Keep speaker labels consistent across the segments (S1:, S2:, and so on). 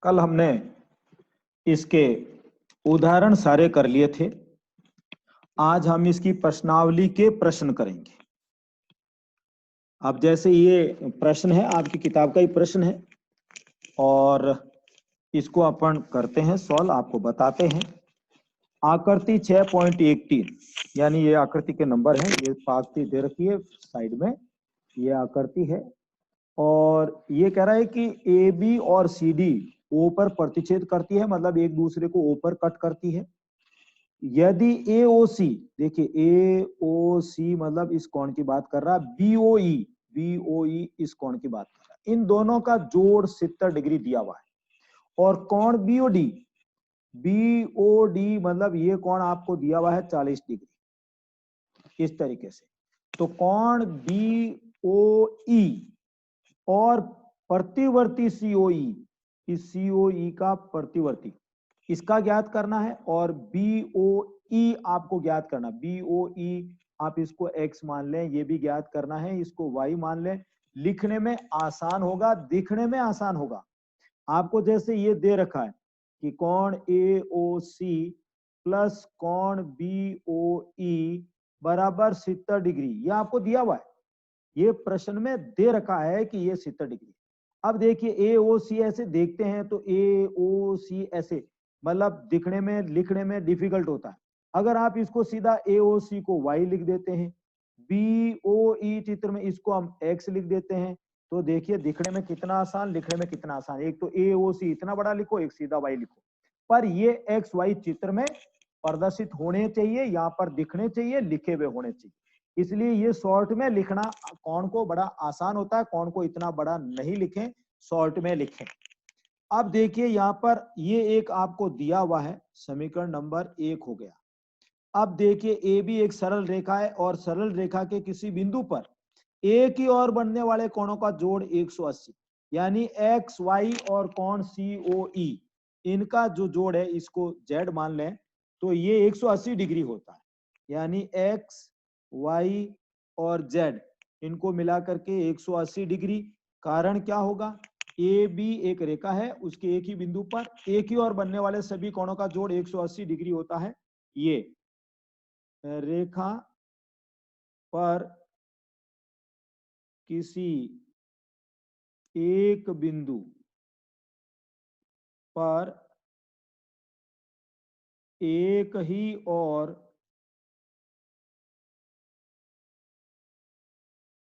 S1: कल हमने इसके उदाहरण सारे कर लिए थे। आज हम इसकी प्रश्नावली के प्रश्न करेंगे। अब जैसे ये प्रश्न है, आपकी किताब का ही प्रश्न है और इसको अपन करते हैं सॉल्व, आपको बताते हैं। आकृति 6.13 यानी ये आकृति के नंबर हैं, ये पागती दे रखी है साइड में, ये आकृति है और ये कह रहा है कि ए बी और सी डी ओ पर प्रतिच्छेद करती है, मतलब एक दूसरे को ओ पर कट करती है। यदि ए ओ सी, देखिए ए ओ सी मतलब इस कोण की बात कर रहा है, बी ओ ई इस कोण की बात कर रहा है, इन दोनों का जोड़ 70 डिग्री दिया हुआ है। और कोण बी ओ डी मतलब ये कोण आपको दिया हुआ है 40 डिग्री, इस तरीके से। तो कोण बी ओ ई और प्रतिवर्ती सीओई, इस सीओई का प्रतिवर्ती, इसका ज्ञात करना है। और बीओई आपको ज्ञात करना, बीओई आप इसको x मान लें, ये भी ज्ञात करना है, इसको y मान लें। लिखने में आसान होगा, दिखने में आसान होगा। आपको जैसे ये दे रखा है कि कोण AOC प्लस कोण BOE बराबर 70 डिग्री, ये आपको दिया हुआ है, ये प्रश्न में दे रखा है कि ये 70 डिग्री। अब देखिए AOC ऐसे देखते हैं तो AOC ऐसे मतलब दिखने में लिखने में डिफिकल्ट होता है। अगर आप इसको सीधा AOC को y लिख देते हैं, BOE चित्र में इसको हम x लिख देते हैं, तो देखिए दिखने में कितना आसान, लिखने में कितना आसान। एक तो AOC इतना बड़ा लिखो, एक सीधा y लिखो, पर ये x y चित्र में प्रदर्शित होने चाहिए, यहाँ पर दिखने चाहिए, लिखे हुए होने चाहिए। इसलिए ये शॉर्ट में लिखना कोण को बड़ा आसान होता है, कोण को इतना बड़ा नहीं लिखें, शॉर्ट में लिखें। अब देखिए यहाँ पर ये एक आपको दिया हुआ है, समीकरण नंबर 1 हो गया। अब देखिए ए बी एक सरल रेखा है और सरल रेखा के किसी बिंदु पर एक ही ओर बनने वाले कोणों का जोड़ 180, यानी एक्स वाई और कोण COE, इनका जो जोड़ है इसको Z मान लें, तो ये 180 डिग्री होता है। यानी एक्स वाई और Z इनको मिला करके 180 डिग्री। कारण क्या होगा, ए बी एक रेखा है, उसके एक ही बिंदु पर एक ही ओर बनने वाले सभी कोणों का जोड़ 180 डिग्री होता है। ये रेखा पर किसी एक बिंदु पर एक ही और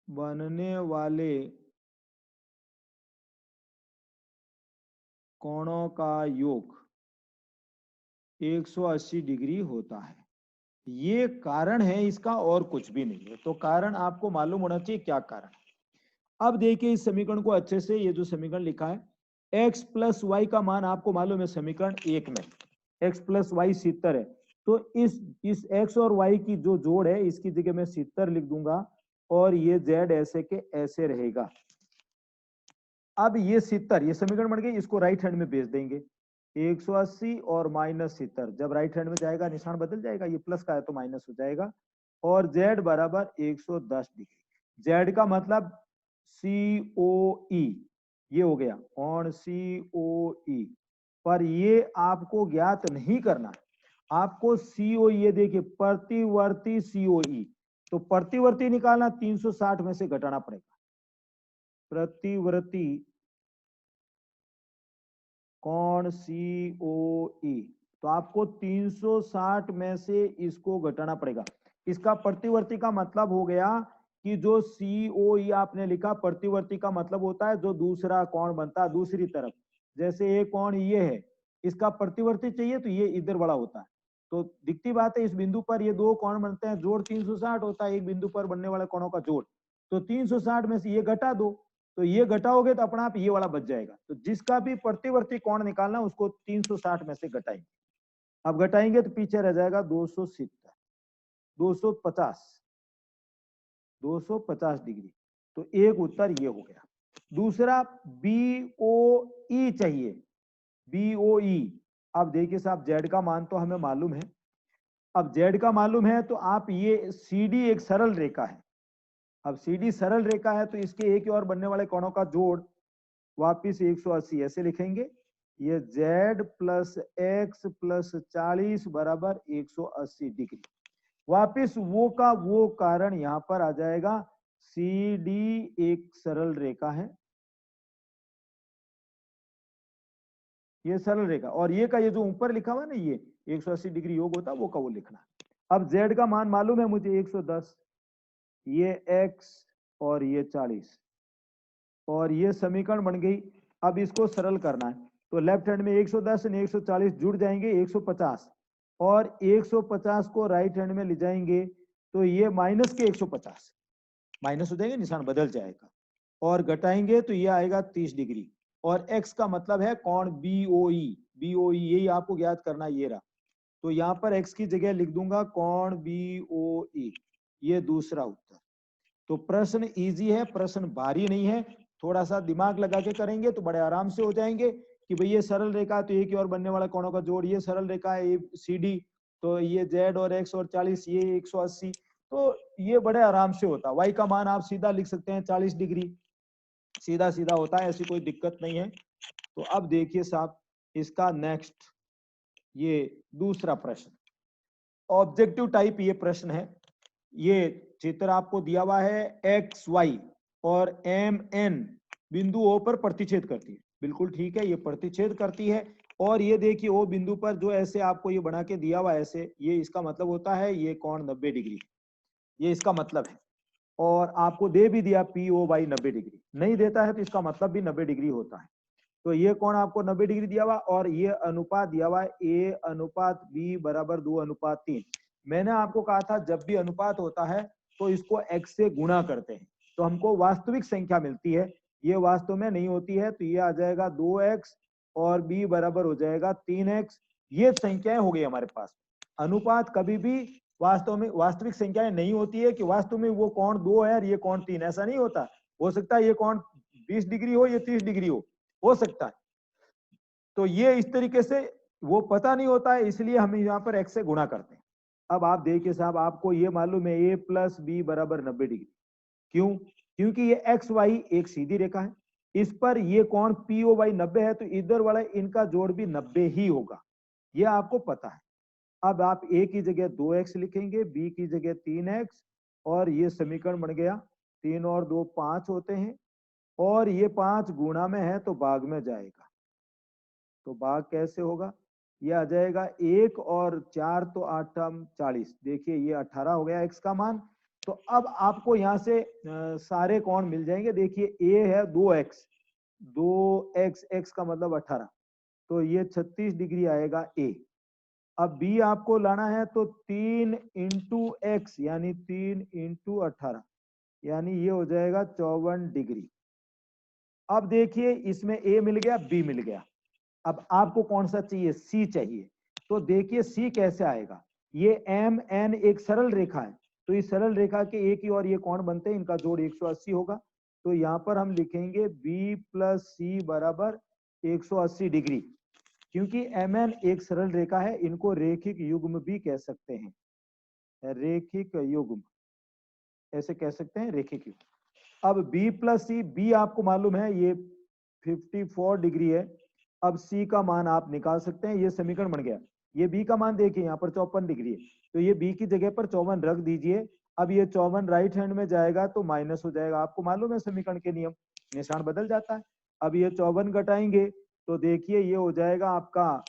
S1: बनने वाले कोणों का योग 180 डिग्री होता है। ये कारण है इसका, और कुछ भी नहीं है। तो कारण आपको मालूम होना चाहिए क्या कारण है। अब देखिए इस समीकरण को अच्छे से, ये जो समीकरण लिखा है x प्लस वाई का मान आपको मालूम है समीकरण 1 में x प्लस वाई 70 है। तो इस x और y की जो जोड़ है इसकी जगह मैं 70 लिख दूंगा और ये z ऐसे के ऐसे रहेगा। अब ये 70, ये समीकरण बन गई, इसको राइट हैंड में भेज देंगे। 180 और माइनस 70, जब राइट हैंड में जाएगा निशान बदल जाएगा, ये प्लस का है तो माइनस हो जाएगा। और z बराबर 110 डिग्री। z का मतलब COE, ये हो गया कोण COE। पर ये आपको ज्ञात नहीं करना है, आपको COE, ये देखिए प्रतिवर्ती COE, तो प्रतिवर्ती निकालना 360 में से घटाना पड़ेगा। प्रतिवर्ती कोण COE, तो आपको 360 में से इसको घटाना पड़ेगा। इसका प्रतिवर्ती का मतलब हो गया कि जो COE आपने लिखा, प्रतिवर्ती का मतलब होता है जो दूसरा कोण बनता है दूसरी तरफ। जैसे एक कोण ये है, इसका प्रतिवर्ती चाहिए तो ये इधर बड़ा होता है। तो दिखती बात है, इस बिंदु पर ये दो कोण बनते हैं, जोड़ 360 होता है, एक बिंदु पर बनने वाले कोणों का जोड़। तो 360 में से ये घटा दो, तो ये घटाओगे तो अपना आप ये वाला बच जाएगा। तो जिसका भी प्रतिवर्ती कोण निकालना उसको 360 में से घटाएंगे। अब घटाएंगे तो पीछे रह जाएगा 270, 250, 250 डिग्री। तो एक उत्तर ये हो गया। दूसरा BOE चाहिए, BOE। अब देखिए साहब Z का मान तो हमें मालूम है, अब Z का मालूम है तो आप ये CD एक सरल रेखा है, अब CD सरल रेखा है तो इसके एक और बनने वाले कोणों का जोड़ वापिस 180 ऐसे लिखेंगे। ये z प्लस एक्स प्लस 40 बराबर 180 डिग्री। वापिस वो का वो कारण यहां पर आ जाएगा। सी डी एक सरल रेखा है, ये सरल रेखा, और ये का ये जो ऊपर लिखा हुआ है ना, ये 180 डिग्री योग होता है, वो का वो लिखना। अब z का मान मालूम है मुझे 110, ये x और ये 40, और ये समीकरण बन गई। अब इसको सरल करना है तो लेफ्ट हैंड में 110 और 140 जुड़ जाएंगे 150, और 150 को राइट हैंड में ले जाएंगे तो ये माइनस के 150 माइनस हो जाएंगे, निशान बदल जाएगा, और घटाएंगे तो ये आएगा 30 डिग्री। और x का मतलब है कोण BOE, BOE यही आपको ज्ञात करना, ये रहा। तो यहाँ पर x की जगह लिख दूंगा कोण BOE, ये दूसरा उत्तर। तो प्रश्न इजी है, प्रश्न भारी नहीं है, थोड़ा सा दिमाग लगा के करेंगे तो बड़े आराम से हो जाएंगे कि भाई ये सरल रेखा तो एक ही और बनने वाला कोणों का जोड़, ये सरल रेखा है CD, तो ये z और x और 40, ये 180, तो ये बड़े आराम से होता है। y का मान आप सीधा लिख सकते हैं 40 डिग्री, सीधा सीधा होता है, ऐसी कोई दिक्कत नहीं है। तो अब देखिए साहब इसका नेक्स्ट, ये दूसरा प्रश्न ऑब्जेक्टिव टाइप ये प्रश्न है। ये चित्र आपको दिया हुआ है, एक्स वाई और एम एन बिंदु ओ पर प्रतिच्छेद करती है, बिल्कुल ठीक है, ये प्रतिच्छेद करती है। और ये देखिए ओ बिंदु पर जो ऐसे आपको ये बना के दिया हुआ है ऐसे, ये इसका मतलब होता है ये कोण 90 डिग्री, ये इसका मतलब है। और आपको दे भी दिया PO बाई 90 डिग्री, नहीं देता है तो इसका मतलब भी 90 डिग्री होता है। तो ये कोण आपको 90 डिग्री दिया हुआ, और ये अनुपात दिया हुआ है A अनुपात B बराबर 2 अनुपात 3। मैंने आपको कहा था जब भी अनुपात होता है तो इसको x से गुणा करते हैं तो हमको वास्तविक संख्या मिलती है, ये वास्तव में नहीं होती है, तो ये आ जाएगा 2x और b बराबर हो जाएगा 3x। ये संख्याएं हो गई हमारे पास। अनुपात कभी भी वास्तव में वास्तविक संख्याएं नहीं होती है कि वास्तव में वो कोण 2 है और ये कोण 3, ऐसा नहीं होता। हो सकता है ये कोण 20 डिग्री हो, ये 30 डिग्री हो सकता है। तो ये इस तरीके से वो पता नहीं होता है, इसलिए हम यहाँ पर x से गुणा करते हैं। अब आप देखिए साहब, आपको ये मालूम है a प्लस बी बराबर 90 डिग्री, क्यों? क्योंकि ये एक्स वाई एक सीधी रेखा है, इस पर ये कोण PO बाई 90 है, तो इधर वाला इनका जोड़ भी 90 ही होगा, ये आपको पता है। अब आप a की जगह 2x लिखेंगे, b की जगह 3x, और ये समीकरण बन गया। 3 और 2 5 होते हैं, और ये 5 गुणा में है तो भाग में जाएगा, तो भाग कैसे होगा? ये आ जाएगा 1 और 4 तो 8 40, देखिए ये 18 हो गया x का मान। तो अब आपको यहाँ से सारे कोण मिल जाएंगे। देखिए a है 2x, 2x, x का मतलब 18, तो ये 36 डिग्री आएगा a। अब b आपको लाना है तो 3 इंटू एक्स यानी 3 इंटू 18, यानी ये हो जाएगा 54 डिग्री। अब देखिए इसमें a मिल गया, b मिल गया, अब आपको कौन सा चाहिए? C चाहिए। तो देखिए C कैसे आएगा? ये एम एन एक सरल रेखा है, तो इस सरल रेखा के एक ही और ये कोण बनते हैं, इनका जोड़ 180 होगा। तो यहाँ पर हम लिखेंगे B प्लस C बराबर 180 डिग्री। क्योंकि एम एन एक सरल रेखा है, इनको रेखिक युग्म भी कह सकते हैं, रेखिक युग्म ऐसे कह सकते हैं, रेखिक युग्म। अब B प्लस C, B आपको मालूम है ये 54 डिग्री है। अब C का मान आप निकाल सकते हैं, ये समीकरण बन गया। ये B का मान देखिए यहाँ पर 54 डिग्री है, तो ये B की जगह पर 54 रख दीजिए। अब ये 54 राइट हैंड में जाएगा तो माइनस हो जाएगा, आपको मालूम है समीकरण के नियम, निशान बदल जाता है। अब ये 54 घटाएंगे तो देखिए ये हो जाएगा आपका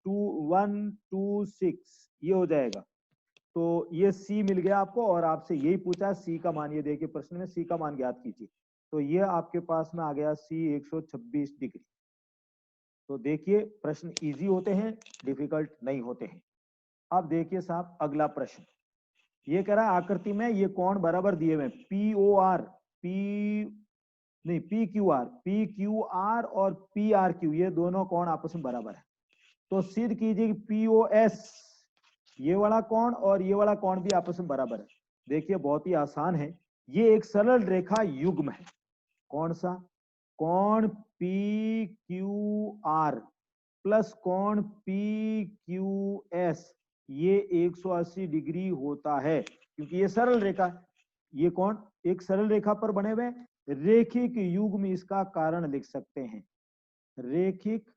S1: 2126, ये हो जाएगा। तो ये C मिल गया आपको, और आपसे यही पूछा C का मान, ये देखिए प्रश्न में C का मान ज्ञात कीजिए। तो ये आपके पास में आ गया C 126 डिग्री। तो देखिए प्रश्न इजी होते हैं, डिफिकल्ट नहीं होते हैं। अब देखिए साहब अगला प्रश्न, ये कह रहा है आकृति में ये कोण बराबर दिए हुए POR, P नहीं PQR और PRQ, ये दोनों कोण आपस में बराबर है। तो सिद्ध कीजिए कि POS ये वाला कोण और ये वाला कोण भी आपस में बराबर है। देखिए बहुत ही आसान है, ये एक सरल रेखा युग्म है। कौन सा? कोण PQR प्लस कोण PQS, ये 180 डिग्री होता है, क्योंकि ये सरल रेखा, ये कोण एक सरल रेखा पर बने हुए रेखिक युग्म इसका कारण लिख सकते हैं। रेखिक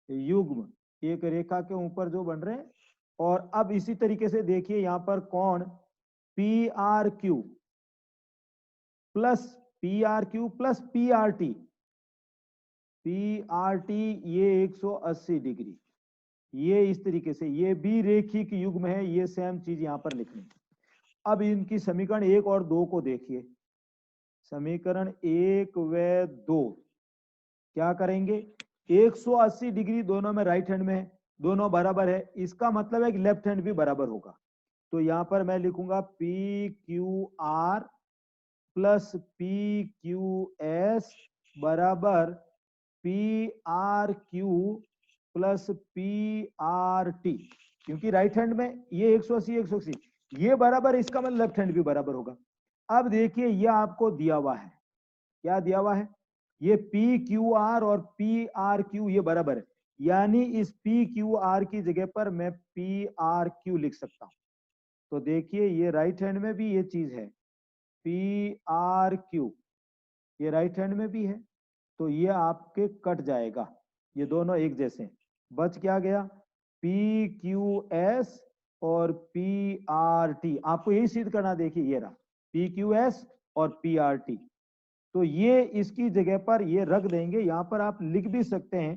S1: युग्म, एक रेखा के ऊपर जो बन रहे हैं। और अब इसी तरीके से देखिए यहाँ पर कोण P R Q plus P R T, ये 180 डिग्री, ये इस तरीके से, ये भी रेखिक युग्म है। ये सेम चीज यहां पर लिखनी। अब इनकी समीकरण 1 और 2 को देखिए। समीकरण 1 व 2 क्या करेंगे, 180 डिग्री दोनों में राइट हैंड में है, दोनों बराबर है, इसका मतलब है कि लेफ्ट हैंड भी बराबर होगा। तो यहां पर मैं लिखूंगा P Q R plus P Q S बराबर P R Q plus P R T, क्योंकि राइट हैंड में ये 180 ये बराबर है, इसका मतलब लेफ्ट हैंड भी बराबर होगा। अब देखिए ये आपको दिया हुआ है, क्या दिया हुआ है, ये पी क्यू आर और पी आर क्यू ये बराबर है, यानी इस पी क्यू आर की जगह पर मैं पी आर क्यू लिख सकता हूं। तो देखिए ये राइट हैंड में भी ये चीज है, पी आर क्यू, ये राइट हैंड में भी है, तो ये आपके कट जाएगा, ये दोनों एक जैसे हैं। बच क्या गया, पी क्यू एस और पी आर टी, आपको यही सिद्ध करना। देखिए ये रहा पी क्यू एस और पी आर टी, तो ये इसकी जगह पर ये रख देंगे। यहां पर आप लिख भी सकते हैं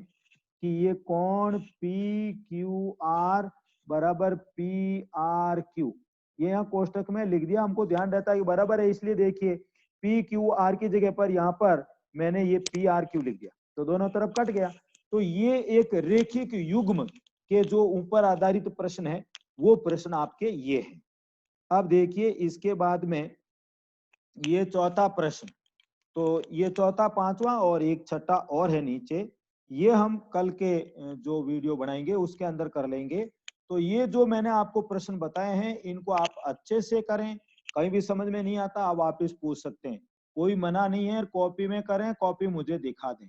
S1: कि ये कोण पी क्यू आर बराबर पी आर क्यू, ये यहाँ कोष्टक में लिख दिया, हमको ध्यान रहता है कि बराबर है, इसलिए देखिए पी क्यू आर की जगह पर यहाँ पर मैंने ये पी आर क्यू लिख दिया, तो दोनों तरफ कट गया। तो ये एक रेखिक युग्म के जो ऊपर आधारित प्रश्न है वो प्रश्न आपके ये है। अब देखिए इसके बाद में ये चौथा प्रश्न, तो ये चौथा, पांचवा और एक छठा और है नीचे, ये हम कल के जो वीडियो बनाएंगे उसके अंदर कर लेंगे। तो ये जो मैंने आपको प्रश्न बताए हैं इनको आप अच्छे से करें, कहीं भी समझ में नहीं आता आप वापस पूछ सकते हैं, कोई मना नहीं है, कॉपी में करें, कॉपी मुझे दिखा दें।